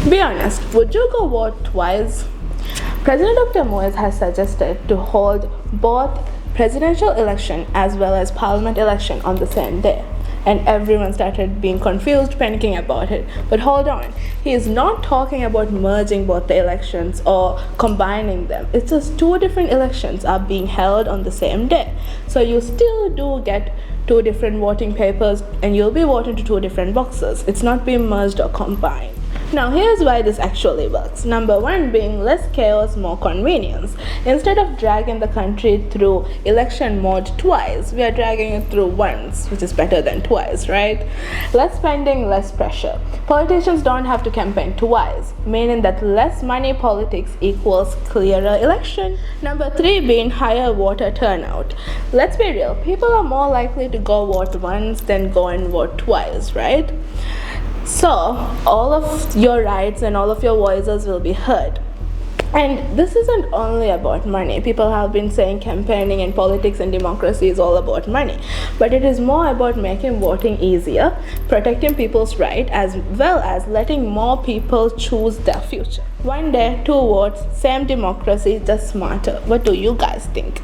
Be honest, would you go vote twice? President Dr. Moise has suggested to hold both presidential election as well as parliament election on the same day. And everyone started being confused, panicking about it. But hold on, he is not talking about merging both the elections or combining them. It's just two different elections are being held on the same day. So you still do get two different voting papers and you'll be voting to two different boxes. It's not being merged or combined. Now, here's why this actually works. Number one being less chaos, more convenience. Instead of dragging the country through election mode twice, we are dragging it through once, which is better than twice, right? Less spending, less pressure. Politicians don't have to campaign twice, meaning that less money politics equals clearer election. Number three being higher voter turnout. Let's be real, people are more likely to go vote once than go and vote twice, right? So, all of your rights and all of your voices will be heard. And this isn't only about money. People have been saying campaigning and politics and democracy is all about money. But it is more about making voting easier, protecting people's rights, as well as letting more people choose their future. One day, two votes, same democracy, just smarter. What do you guys think?